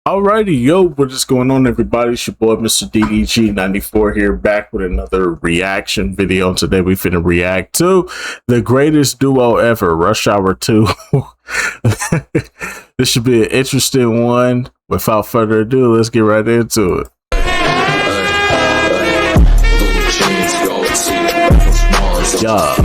Alrighty, yo, what is going on, everybody? It's your boy, Mr. DDG94 here, back with another reaction video. Today we finna react to the greatest duo ever, Rush Hour 2. This should be an interesting one. Without further ado, let's get right into it. Yeah.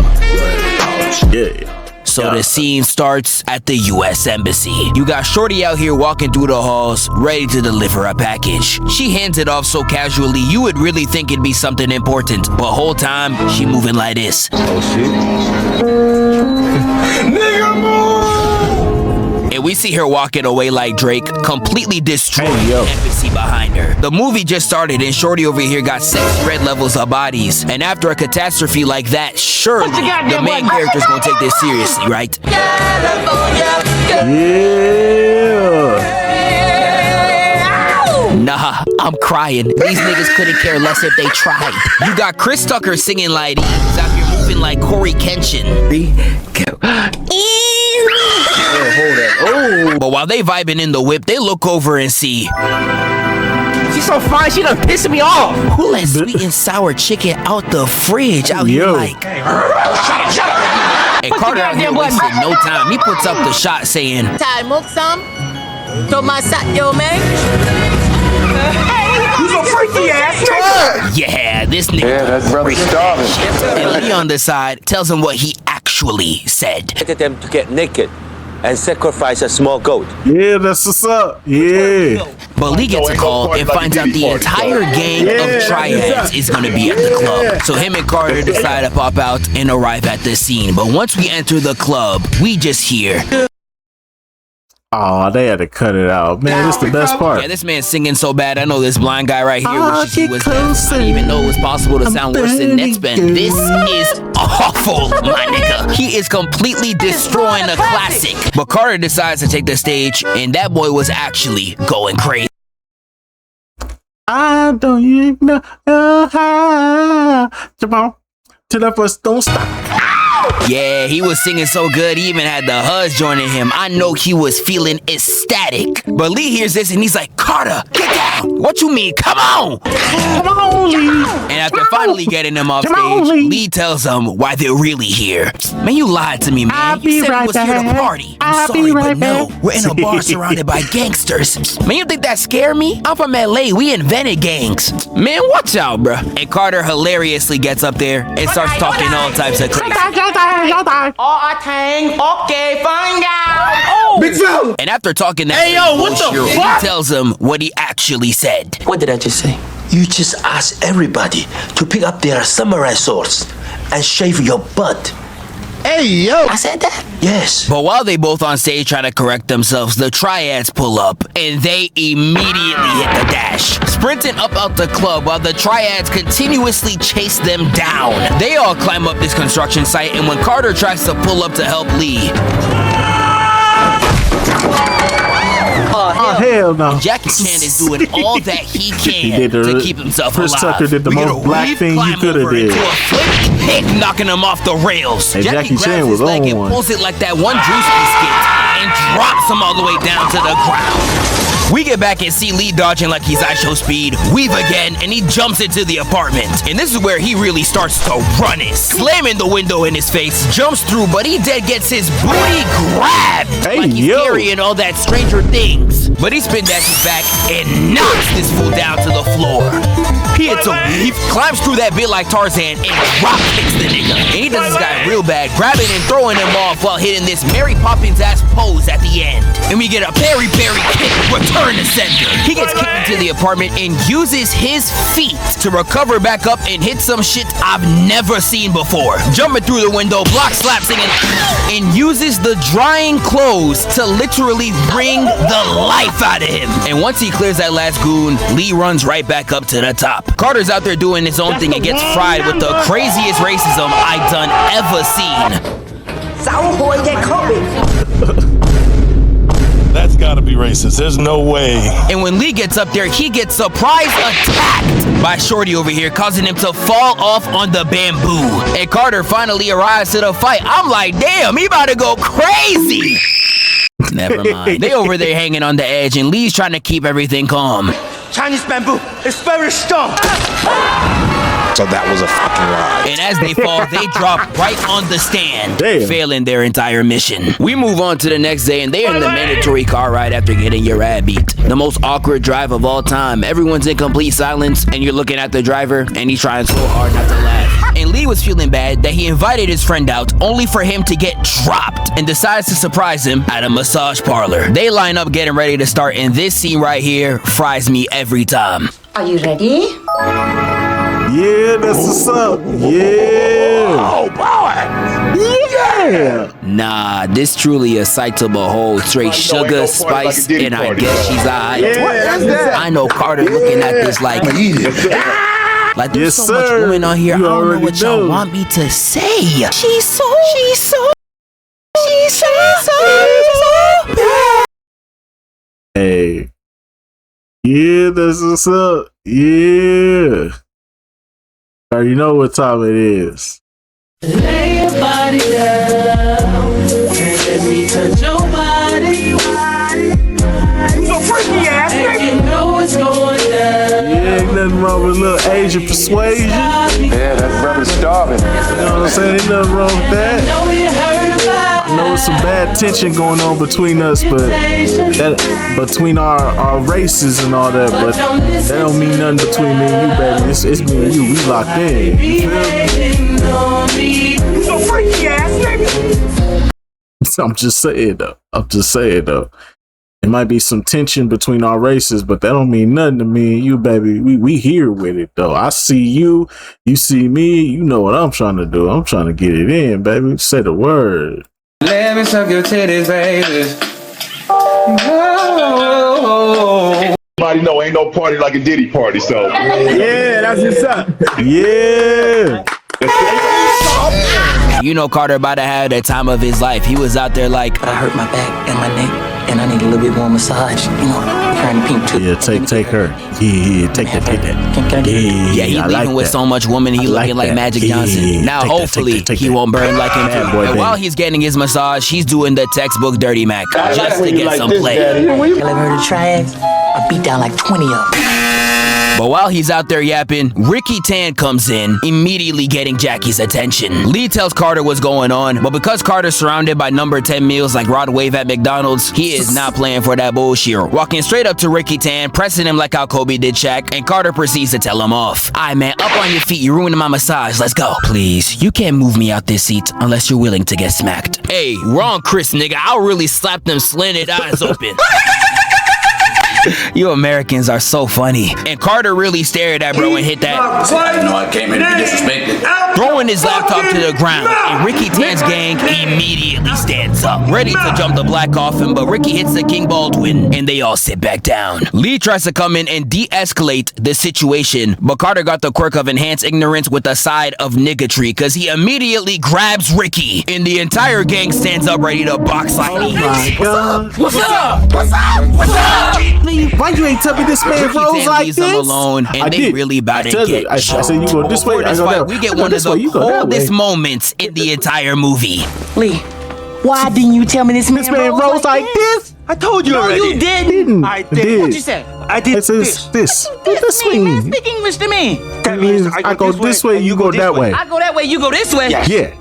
So the scene starts at the U.S. Embassy. You got Shorty out here walking through the halls, ready to deliver a package. She hands it off so casually, you would really think it'd be something important. But whole time, she moving like this. Oh shit. Nigga move! And we see her walking away like Drake, completely destroying the embassy behind her. The movie just started and Shorty over here got 6 red levels of bodies. And after a catastrophe like that, surely the main character's gonna take this seriously, right? Yeah. Nah, I'm crying. These niggas couldn't care less if they tried. You got Chris Tucker singing like he's out here moving like Corey Kenshin. Oh. But while they vibing in the whip, they look over and see she's so fine, she done pissing me off. who let sweet and sour chicken out the fridge out here like. And Carter out here wasting no time. He puts up the shot saying, You so freaky ass. yeah, this nigga. Yeah, that brother's starving. And Lee on the side tells him what he actually said. Get them to get naked and sacrifice a small goat. Yeah, that's what's up. Yeah. But Lee gets a call and finds out the entire gang of triads is gonna be at the club. So him and Carter decide to pop out and arrive at the scene. But once we enter the club, we just hear, Oh, they had to cut it out. Man, this is the best part. yeah, this man's singing so bad. I know this blind guy right here wishes he was deaf. I didn't even know it was possible to sound worse than Nextbend. This is awful, my nigga. He is completely destroying a classic. But Carter decides to take the stage, and that boy was actually going crazy. I don't even know how to the first don't stop. Yeah, he was singing so good, he even had the Huz joining him. I know he was feeling ecstatic. But Lee hears this and he's like, Carter, get down. What you mean? Come on. Come on, Lee. And after finally getting him off stage, Lee tells him why they're really here. Man, you lied to me, man. You said we was here to party. I'm sorry, but no. We're in a bar surrounded by gangsters. Man, you think that scare me? I'm from LA. We invented gangs. Man, watch out, bruh. And Carter hilariously gets up there and starts talking all types of crazy. Big fella. And after talking that bullshit, he tells him what he actually said. What did I just say? You just ask everybody to pick up their samurai swords and shave your butt. Hey, yo. I said that? Yes. But while they both on stage trying to correct themselves, the triads pull up and they immediately hit the dash, sprinting up out the club while the triads continuously chase them down. They all climb up this construction site, and when Carter tries to pull up to help Lee, Oh, hell no. Jackie Chan is doing all that he can to keep himself Chris alive. Tucker did the most black thing you could have did. Knocking him off the rails. Hey, Jackie grabs Chan his was leg on and one. pulls it like that one Drewski skit and drops him all the way down to the ground. We get back and see Lee dodging like he's ISO speed, weave again, and he jumps into the apartment. And this is where he really starts to run it, slamming the window in his face, jumps through, but he dead gets his booty grabbed like he's carrying all that Stranger Things. But he spin dashes back and knocks this fool down to the floor. He climbs through that bit like Tarzan and drop kicks the nigga. And he does this guy real bad, grabbing and throwing him off while hitting this Mary Poppins ass pose at the end. And we get a Berry kick, return to sender. He gets kicked into the apartment and uses his feet to recover back up and hit some shit I've never seen before. Jumping through the window, block slaps and uses the drying clothes to literally bring the life out of him. And once he clears that last goon, Lee runs right back up to the top. Carter's out there doing his own thing and gets fried with the craziest racism I done ever seen. Sour boy, get coming. That's gotta be racist. There's no way. And when Lee gets up there, he gets surprise attacked by Shorty over here, causing him to fall off on the bamboo. And Carter finally arrives to the fight. I'm like, damn, he about to go crazy. Never mind. They over there hanging on the edge, and Lee's trying to keep everything calm. Chinese bamboo is very strong. So that was a fucking lie. And as they fall, they drop right on the stand, Damn. failing their entire mission. We move on to the next day, and they're in the mandatory car ride after getting your ass beat. The most awkward drive of all time. Everyone's in complete silence, and you're looking at the driver, and he's trying so hard not to laugh. And Lee was feeling bad that he invited his friend out, only for him to get dropped, and decides to surprise him at a massage parlor. They line up getting ready to start, and this scene right here fries me every time. Are you ready? Yeah, that's what's up. Yeah. Oh boy! Yeah. Nah, this truly a sight to behold. Straight sugar, spice, and I guess she's alright. I know Carter looking at this like, like there's so much women on here. I don't know what y'all want me to say. She's so bad. Hey. Yeah, that's what's up. Yeah. You know what time it is. Lay your body down and let me touch your body. You a freaky ass And nigga. you know what's going down. Yeah, ain't nothing wrong with a little Asian persuasion. Yeah, that brother's starving. You know what I'm saying? Ain't nothing wrong with that. Know you heard about I know it's some bad tension going on between us, but that between our races and all that, but that don't mean nothing between me and you, baby. It's me and you. We locked in. You feel me? You a freaky ass nigga. I'm just saying though. It might be some tension between our races, but that don't mean nothing to me and you, baby. We here with it though. I see you, you see me. You know what I'm trying to do. I'm trying to get it in, baby. Say the word. Let me suck your titties, baby. Everybody know ain't no party like a Diddy party, so. Yeah, that's what's up. Yeah. You know Carter about to have the time of his life. He was out there like, I hurt my back and my neck, and I need a little bit more massage. You know, wearing the pink too. Yeah, take her. Yeah, take that. Can I get it? yeah, he I leaving like with that. so much woman, he I like looking like that. Magic Yeah, Johnson. Now take that, hopefully take he that. won't burn like him Bad too. boy, And baby. while he's getting his massage, he's doing the textbook Dirty Mac just to get some play. Y'all ever heard of triads? I beat down like 20 of them. But while he's out there yapping, Ricky Tan comes in, immediately getting Jackie's attention. Lee tells Carter what's going on, but because Carter's surrounded by number 10 meals like Rod Wave at McDonald's, he is not playing for that bullshit. Walking straight up to Ricky Tan, pressing him like how Kobe did Shaq, and Carter proceeds to tell him off. Aight man, up on your feet, you're ruining my massage, let's go. Please, you can't move me out this seat unless you're willing to get smacked. Hey, wrong Chris nigga, I'll really slap them slanted eyes open. You Americans are so funny. And Carter really stared at bro and hit that. No, I came here to be disrespected. Throwing his laptop to the ground, and Ricky Tan's gang immediately stands up, ready to jump the black coffin, but Ricky hits the King Baldwin, and they all sit back down. Lee tries to come in and de-escalate the situation, but Carter got the quirk of enhanced ignorance with a side of niggatry, because he immediately grabs Ricky, and the entire gang stands up ready to box like me. What's up? What's up? What's up? Why you ain't tell me this man Ricky rose Tan like leaves this? them alone, and I they did. really about I to told you. get I said you go this way, Before I this go fight, that way. we get I go one of this the way, you go that coldest way. moments in the entire movie. Lee, why didn't you tell me this man, Rose like this? I told you already. you didn't. I did. did. What'd you say? I did It's this. This Man, way. speak English to me. That means I go this way, you go that way. I go that way, you go this way. Yeah.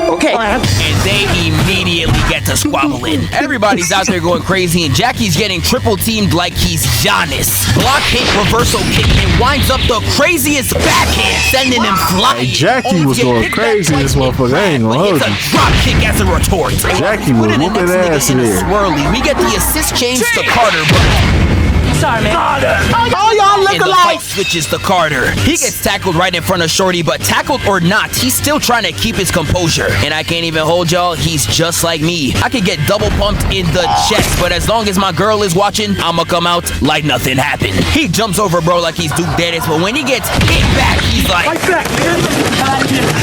Okay. And they immediately get to squabbling. Everybody's out there going crazy, and Jackie's getting triple teamed like he's Giannis. Block hit, reversal kick, and winds up the craziest backhand, sending him flying. Hey, Jackie Only was to get going hit back crazy, twice this and motherfucker. I ain't gonna but hold hits you. a drop kick as a retort. Jackie was Putting the whooping next nigga ass in a there. swirly. We get the assist change to Carter, but Sorry, man. Oh, y'all look and the alike. fight switches to Carter. He gets tackled right in front of Shorty, but tackled or not, he's still trying to keep his composure. And I can't even hold y'all, he's just like me. I could get double pumped in the chest, but as long as my girl is watching, I'ma come out like nothing happened. He jumps over bro like he's Duke Dennis, but when he gets hit back, he's like... Fight back, man.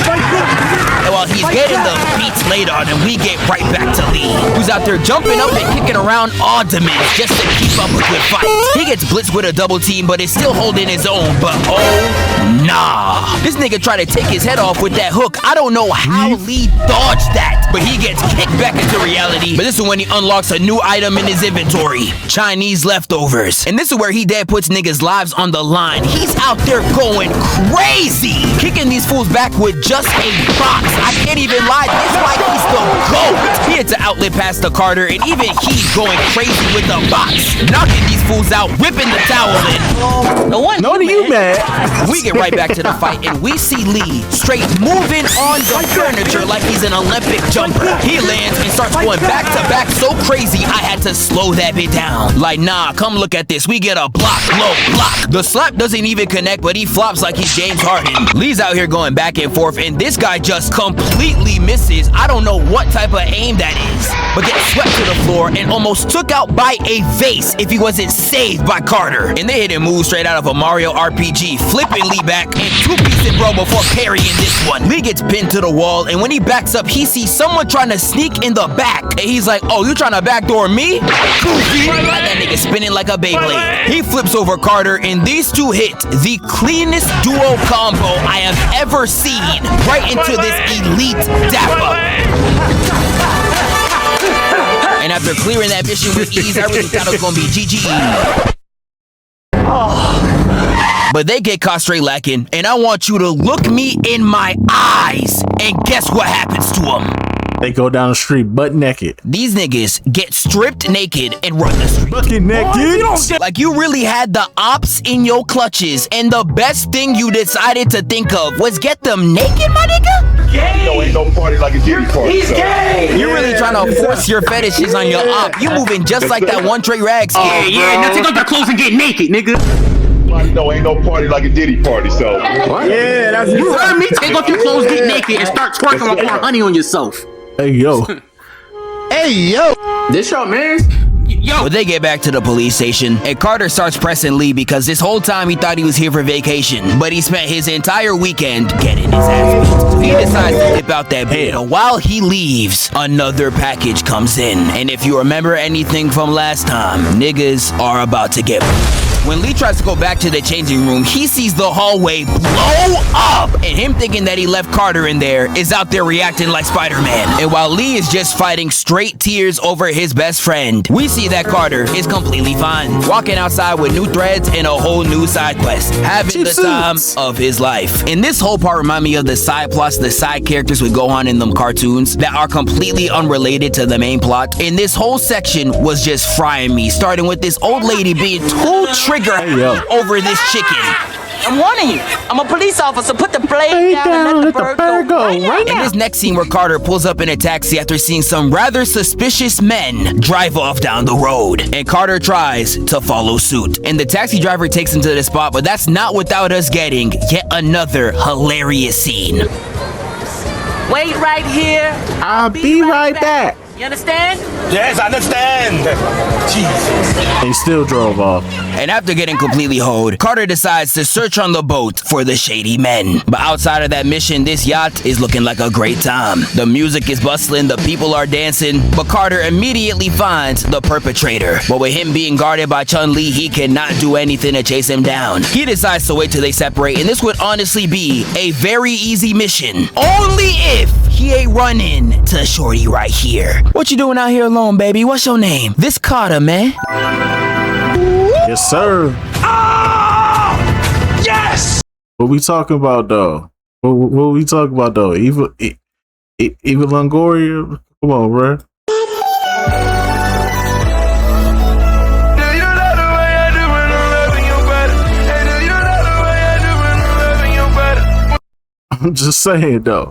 Fight back. And while he's getting the beats laid on him, we get right back to Lee, who's out there jumping up and kicking around all demands just to keep up a good fight. He gets blitzed with a double team, but is still holding his own. But oh, nah. This nigga tried to take his head off with that hook. I don't know how Lee dodged that, but he gets kicked back into reality. But this is when he unlocks a new item in his inventory. Chinese leftovers. And this is where he dead puts niggas' lives on the line. He's out there going crazy, kicking these fools back with just a box. I can't even lie, this like he's the GOAT. He hits an outlet pass to Carter, and even he's going crazy with the box, knocking these fools out, whipping the towel in. No, you mad? We get right back to the fight, and we see Lee straight moving on the furniture like he's an Olympic jumper. He lands and starts going back to back so crazy I had to slow that bit down. Like, nah, come look at this. We get a block, low block. The slap doesn't even connect, but he flops like he's James Harden. Lee's out here going back and forth, and this guy just completely misses. I don't know what type of aim that is, but gets swept to the floor and almost took out by a vase if he wasn't saved by Carter. And they hit a move straight out of a Mario RPG, flipping Lee back and two-piecing bro before parrying this one. Lee gets pinned to the wall, and when he backs up, he sees someone trying to sneak in the back. And he's like, oh, you trying to backdoor me? Goofy. That nigga spinning like a Beyblade. He flips over Carter, and these two hit the cleanest duo combo I have ever seen right into this elite dapper. And after clearing that mission with ease, I really thought it was gonna be GG. But they get caught straight lacking, and I want you to look me in my eyes and guess what happens to them. They go down the street butt naked. These niggas get stripped naked and run the street. Bucket naked. Like you really had the ops in your clutches, and the best thing you decided to think of was get them naked, my nigga? No, ain't no party like a Diddy party. He's gay. You're really trying to force your fetishes on your op. You moving just like that one Trey Rags kid. Yeah, now take off your clothes and get naked, nigga. No, ain't no party like a Diddy party, so. Yeah, that's you heard me. Take off your clothes, get naked, and start twerking like pour honey on yourself. Hey, yo. This your man? Yo. But they get back to the police station, and Carter starts pressing Lee because this whole time he thought he was here for vacation, but he spent his entire weekend getting his ass beat. So he decides to whip out that bit. While he leaves, another package comes in, and if you remember anything from last time, niggas are about to get. When Lee tries to go back to the changing room, he sees the hallway blow up, and him thinking that he left Carter in there is out there reacting like Spider-Man. And while Lee is just fighting straight tears over his best friend, we see that Carter is completely fine, walking outside with new threads and a whole new side quest, having the time of his life. And this whole part remind me of the side plots the side characters would go on in them cartoons that are completely unrelated to the main plot. And this whole section was just frying me, starting with this old lady being too trigger over this chicken. I'm warning you. I'm a police officer. Put the blade down and let the bird go right now. In this next scene where Carter pulls up in a taxi after seeing some rather suspicious men drive off down the road, and Carter tries to follow suit. And the taxi driver takes him to the spot, but that's not without us getting yet another hilarious scene. Wait right here. I'll be right back. You understand? Yes, I understand. Jesus. They still drove off. And after getting completely hoed, Carter decides to search on the boat for the shady men. But outside of that mission, this yacht is looking like a great time. The music is bustling, the people are dancing, but Carter immediately finds the perpetrator. But with him being guarded by Chun-Li, he cannot do anything to chase him down. He decides to wait till they separate, and this would honestly be a very easy mission. Only if he ain't running to Shorty right here. What you doing out here alone, baby? What's your name? This Carter, man. Yes, sir. Oh! Yes! What we talking about, though? What we talking about, though? Eva Longoria? Come on, bro. I'm just saying, though.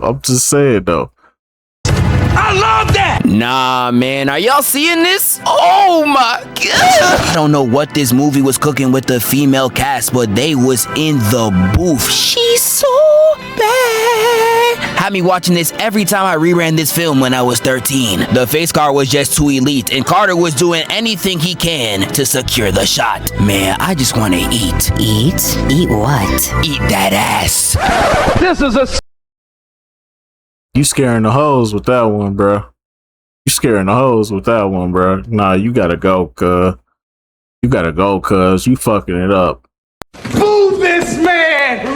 I love that! Nah, man, are y'all seeing this? Oh my god! I don't know what this movie was cooking with the female cast, but they was in the booth. She's so bad. Had me watching this every time I reran this film when I was 13. The face card was just too elite, and Carter was doing anything he can to secure the shot. Man, I just want to eat. Eat? Eat what? Eat that ass. This is a You scaring the hoes with that one, bro. You scaring the hoes with that one, bro. Nah, you gotta go, cuz. You gotta go, cuz you fucking it up. Move this man!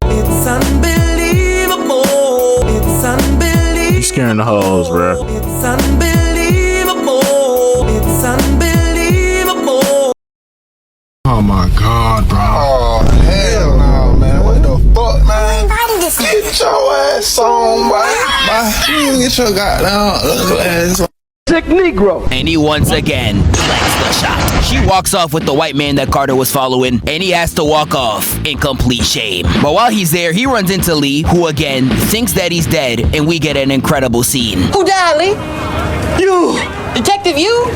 It's unbelievable. It's unbelievable. You scaring the hoes, bro. It's unbelievable. It's unbelievable. Oh my God, bro. Oh, hell no, man. What the fuck, man? Get your ass on, boy. Get your goddamn ugly ass on. Sick Negro. And he once again deflects the shot. She walks off with the white man that Carter was following, and he has to walk off in complete shame. But while he's there, he runs into Lee, who again thinks that he's dead, and we get an incredible scene. Who died, Lee? You! Detective, you?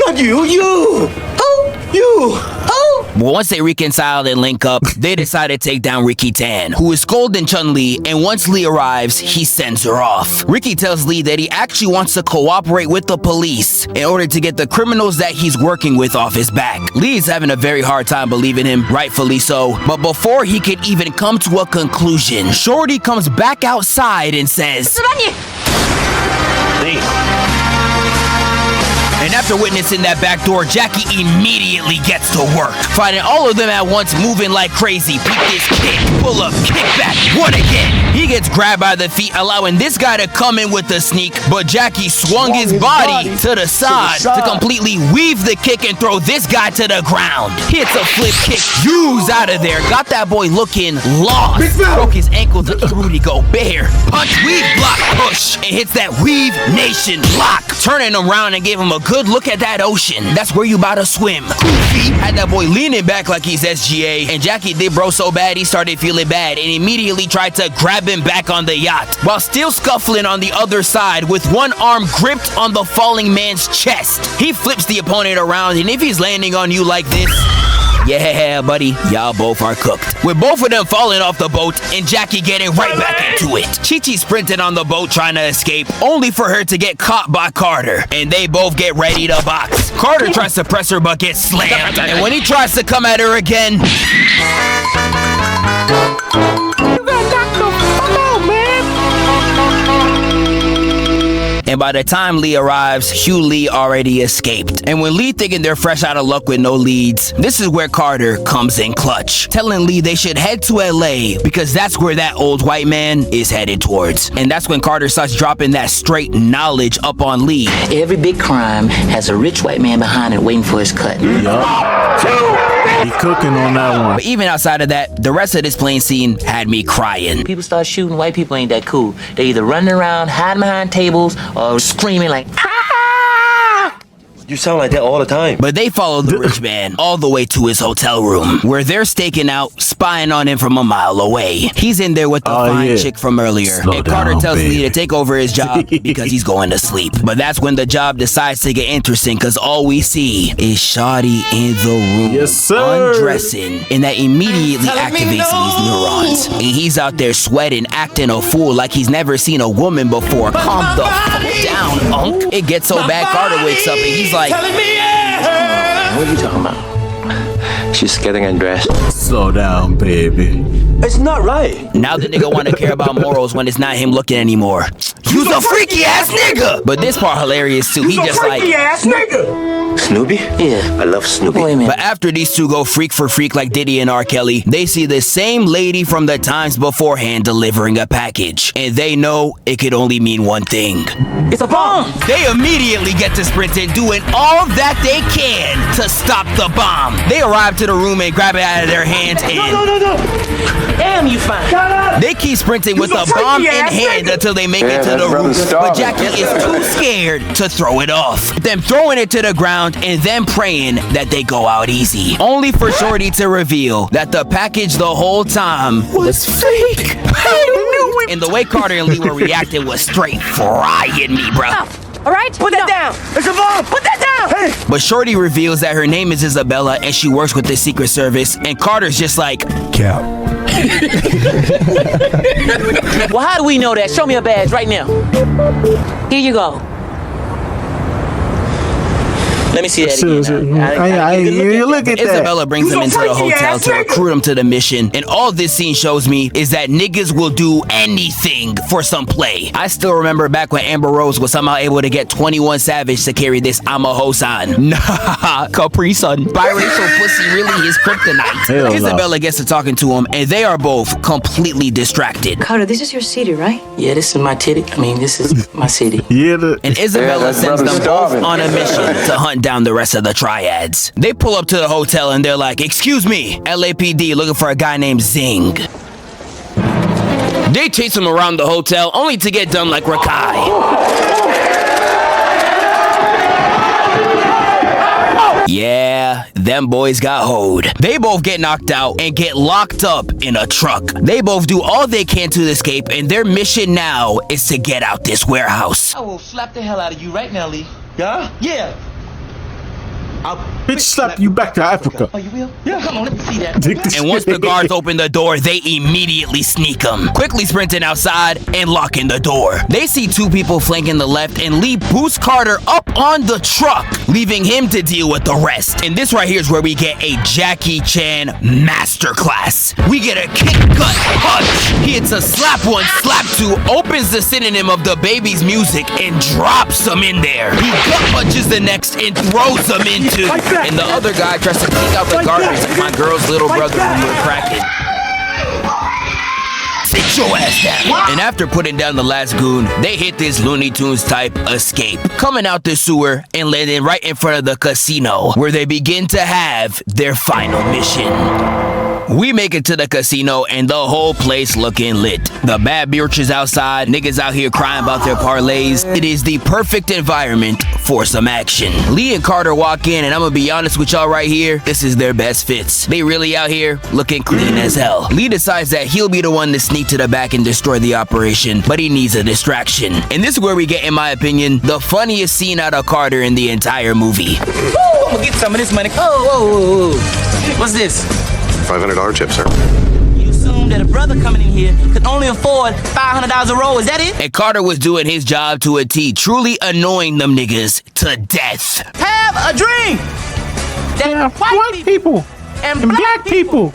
Not you! You! Who? You! Who? But once they reconcile and link up, they decide to take down Ricky Tan, who is scolding Chun-Li, and once Lee arrives, he sends her off. Ricky tells Lee that he actually wants to cooperate with the police in order to get the criminals that he's working with off his back. Lee is having a very hard time believing him, rightfully so, but before he could even come to a conclusion, Shorty comes back outside and says, and after witnessing that back door, Jackie immediately gets to work, finding all of them at once moving like crazy. Peep this kick, pull up, kick back, what again? He gets grabbed by the feet, allowing this guy to come in with the sneak, but Jackie swung his body to the side to completely weave the kick and throw this guy to the ground. Hits a flip kick, Hughes out of there, got that boy looking lost. Broke his ankle to Rudy Gobert. Punch, weave, block, push, and hits that Weave Nation block, turning him around and gave him a good look at that ocean. That's where you about to swim. Goofy had that boy leaning back like he's SGA, and Jackie did bro so bad he started feeling bad and immediately tried to grab him back on the yacht while still scuffling on the other side with one arm gripped on the falling man's chest. He flips the opponent around, and if he's landing on you like this, yeah, buddy, y'all both are cooked. With both of them falling off the boat and Jackie getting right back into it. Chi-Chi sprinting on the boat trying to escape, only for her to get caught by Carter. And they both get ready to box. Carter tries to press her but gets slammed. And when he tries to come at her again, You got knocked the fuck out, man! and by the time Lee arrives, Hugh Lee already escaped. And when Lee thinking they're fresh out of luck with no leads, this is where Carter comes in clutch, telling Lee they should head to LA because that's where that old white man is headed towards. And that's when Carter starts dropping that straight knowledge up on Lee. Every big crime has a rich white man behind it waiting for his cut. He cooking on that one. But even outside of that, the rest of this plane scene had me crying. People start shooting, white people ain't that cool. They either running around, hiding behind tables, or screaming like, ah! You sound like that all the time. But they follow the rich man all the way to his hotel room, where they're staking out, spying on him from a mile away. He's in there with the fine chick from earlier, and Carter tells Lee to take over his job because he's going to sleep. But that's when the job decides to get interesting, because all we see is Shawty in the room, undressing, and that immediately activates Lee's neurons. And he's out there sweating, acting a fool like he's never seen a woman before. Calm the fuck down, Unk. It gets so bad, Carter wakes up and he's like, what are you talking about? She's getting undressed. Slow down, baby. It's not right. now the nigga wanna care about morals when it's not him looking anymore. You's a freaky ass nigga! But this part hilarious too. He just like, ass nigga! Snoopy? Yeah. I love Snoopy. Wait a minute. but after these two go freak for freak like Diddy and R. Kelly, they see the same lady from the times beforehand delivering a package. And they know it could only mean one thing. It's a bomb! They immediately get to sprinting, doing all that they can to stop the bomb. They arrive to the room and grab it out of their hands and No! Damn, you fine. they keep sprinting with the bomb in hand until they make it to the roof. But Jackie is too scared to throw it off. Them throwing it to the ground and then praying that they go out easy. Only for Shorty to reveal that the package the whole time was fake. And the way Carter and Lee were reacting was straight frying me, bro. All right? Put that down. It's a bomb. Put that down. Hey. But Shorty reveals that her name is Isabella and she works with the Secret Service, and Carter's just like, Cap. Well, how do we know that? Show me a badge right now. Here you go. Let me see that You look at that. Isabella brings him into the hotel to recruit him to the mission, and all this scene shows me is that niggas will do anything for some play. I still remember back when Amber Rose was somehow able to get 21 Savage to carry this I'm a hoe sign. Nah, Capri Sun. Biracial pussy really his kryptonite. Isabella gets to talking to him, and they are both completely distracted. Carter, this is your city, right? Yeah, this is my titty. I mean, this is my city. And Isabella sends them both on a mission to hunt down the rest of the triads. They pull up to the hotel and they're like, "Excuse me, LAPD looking for a guy named Zing." They chase him around the hotel only to get done like Rakai. Yeah, them boys got hoed. They both get knocked out and get locked up in a truck. They both do all they can to escape, and their mission now is to get out this warehouse. I will slap the hell out of you right now, Lee. Yeah? Yeah. Bitch, slap you back to Africa. Oh, you will? Yeah. Come on, let me see that. And once the guards open the door, they immediately sneak them, quickly sprinting outside and locking the door. They see two people flanking the left, and Lee boosts Carter up on the truck, leaving him to deal with the rest. And this right here is where we get a Jackie Chan masterclass. We get a kick, gut, punch. He hits a slap one, slap two, opens the synonym of the baby's music, and drops him in there. He gut punches the next and throws him into. And the other guy tries to take out the garbage like my girl's little brother when we were cracking. Sit your ass down. And after putting down the last goon, they hit this Looney Tunes type escape, coming out the sewer and landing right in front of the casino, where they begin to have their final mission. We make it to the casino and the whole place looking lit. The bad bitches outside, niggas out here crying about their parlays. It is the perfect environment for some action. Lee and Carter walk in, and I'm gonna be honest with y'all right here, this is their best fits. They really out here looking clean as hell. Lee decides that he'll be the one to sneak to the back and destroy the operation, but he needs a distraction. And this is where we get, in my opinion, the funniest scene out of Carter in the entire movie. Woo, I'm gonna get some of this money. Oh, what's this? $500 chip, sir. You assume that a brother coming in here could only afford $500 a roll, is that it? And Carter was doing his job to a T, truly annoying them niggas to death. Have a drink! That white people and black people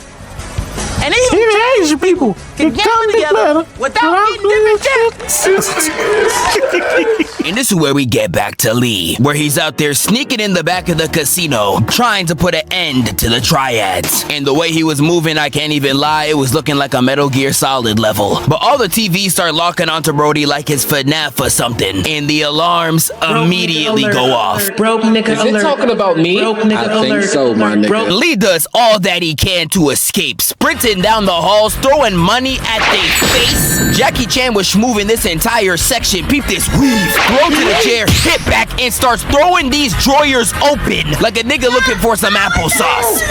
and even Asian people can come together without getting different chips. And this is where we get back to Lee, where he's out there sneaking in the back of the casino, trying to put an end to the triads. And the way he was moving, I can't even lie, it was looking like a Metal Gear Solid level. But all the TVs start locking onto Brody like it's FNAF or something, and the alarms immediately go off. Broke nigga alert. Is it talking about me? Broke nigga I think alert. so, my nigga. Lee does all that he can to escape, sprinting down the halls, throwing money at their face. Jackie Chan was schmoving this entire section. Peep this weave, throw to the chair, hit back, and starts throwing these drawers open like a nigga looking for some applesauce.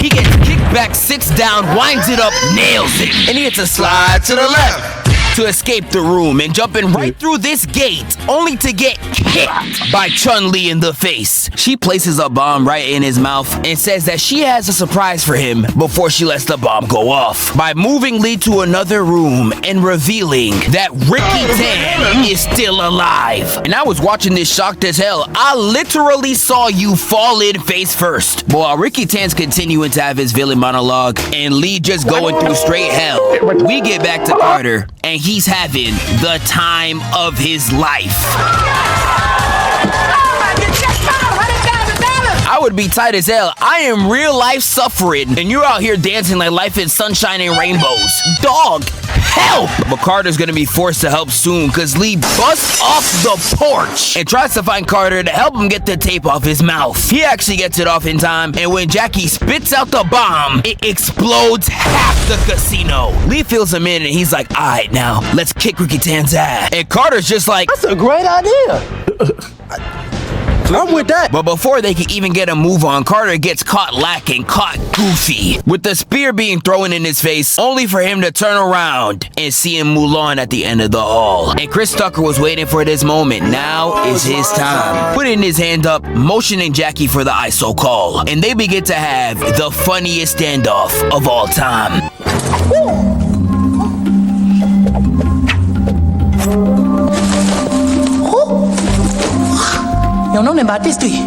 He gets kicked back, sits down, winds it up, nails it, and he hits a slide to the left to escape the room and jumping right through this gate, only to get kicked by Chun-Li in the face. She places a bomb right in his mouth and says that she has a surprise for him before she lets the bomb go off, by moving Lee to another room and revealing that Ricky Tan is still alive. And I was watching this shocked as hell. I literally saw you fall in face first. But while Ricky Tan's continuing to have his villain monologue and Lee just going through straight hell, we get back to Carter and he's having the time of his life. I would be tight as hell. I am real life suffering, and you're out here dancing like life is sunshine and rainbows. Dog, help! But Carter's gonna be forced to help soon, cause Lee busts off the porch and tries to find Carter to help him get the tape off his mouth. He actually gets it off in time, and when Jackie spits out the bomb, it explodes half the casino. Lee fills him in, and he's like, alright, now, let's kick Ricky Tan's ass. And Carter's just like, That's a great idea. I'm with that. But before they can even get a move on, Carter gets caught lacking, caught goofy, with the spear being thrown in his face, only for him to turn around and see him Mulan at the end of the hall. And Chris Tucker was waiting for this moment. Now is his time. Putting his hand up, motioning Jackie for the ISO call. And they begin to have the funniest standoff of all time. don't know nothing about this, do you?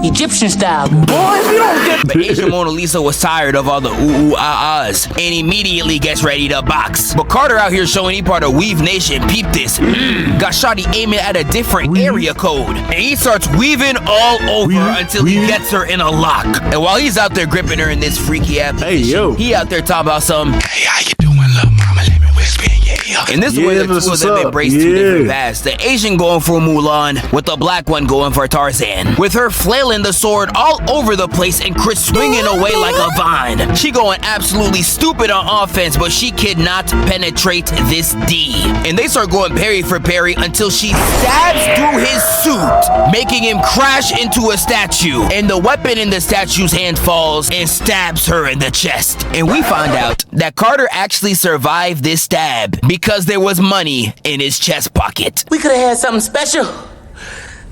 Egyptian style. Boy, if you don't get But Asian Mona Lisa was tired of all the ahs and immediately gets ready to box. But Carter out here showing he part of Weave Nation. Peep this. Got Shawty aiming at a different area code. And he starts weaving all over until he gets her in a lock. And while he's out there gripping her in this freaky ass position, he out there talking about some, hey, how you doing, little mama? Let me whisper in your ear. And this is where the two of them embrace two different paths. The Asian going for Mulan, with the black one going for Tarzan. With her flailing the sword all over the place and Chris swinging away like a vine. She going absolutely stupid on offense, but she cannot penetrate this D. And they start going parry for parry until she stabs through his suit, making him crash into a statue. And the weapon in the statue's hand falls and stabs her in the chest. And we find out that Carter actually survived this stab because there was money in his chest pocket. We could have had something special.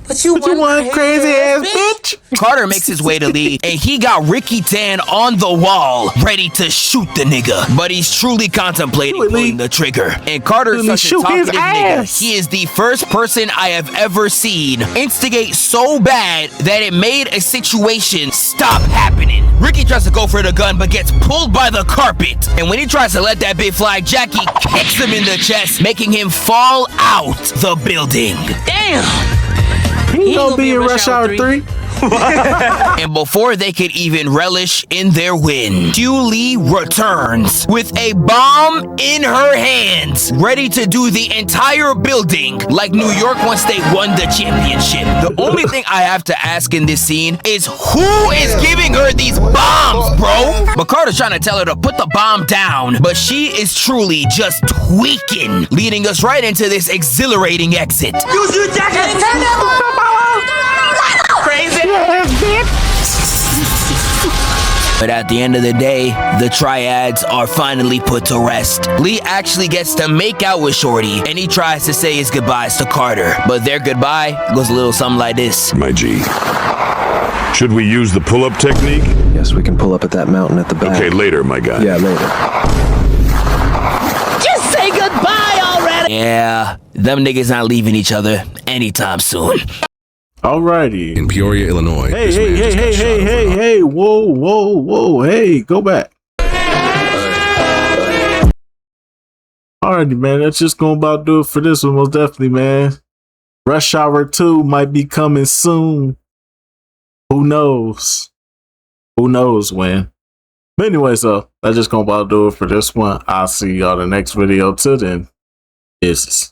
But you want crazy ass bitch. Carter makes his way to Lee, and he got Ricky Tan on the wall, ready to shoot the nigga. But he's truly contemplating pulling the trigger. And Carter's such a talkative nigga. He is the first person I have ever seen instigate so bad that it made a situation stop happening. Ricky tries to go for the gun, but gets pulled by the carpet. And when he tries to let that bit fly, Jackie kicks him in the chest, making him fall out the building. Damn! He gonna be in Rush Hour 3. And before they could even relish in their win, Julie returns with a bomb in her hands, ready to do the entire building like New York once they won the championship. The only thing I have to ask in this scene is who is giving her these bombs, bro? But Carter's trying to tell her to put the bomb down, but she is truly just tweaking, leading us right into this exhilarating exit. Use your jacket! Turn that bomb! Crazy ass bitch! But at the end of the day, the triads are finally put to rest. Lee actually gets to make out with Shorty, and he tries to say his goodbyes to Carter. But their goodbye goes a little something like this. My G, should we use the pull-up technique? Yes, we can pull up at that mountain at the back. Okay, later, my guy. Yeah, later. Just say goodbye already! Yeah, them niggas not leaving each other anytime soon. Alrighty. In Peoria, Illinois. Hey, whoa, hey, go back. Alrighty, man, that's just gonna about do it for this one, most definitely, man. Rush Hour 2 might be coming soon. Who knows? Who knows when? But anyway, so that's just gonna about do it for this one. I'll see y'all in the next video. Till then, kisses.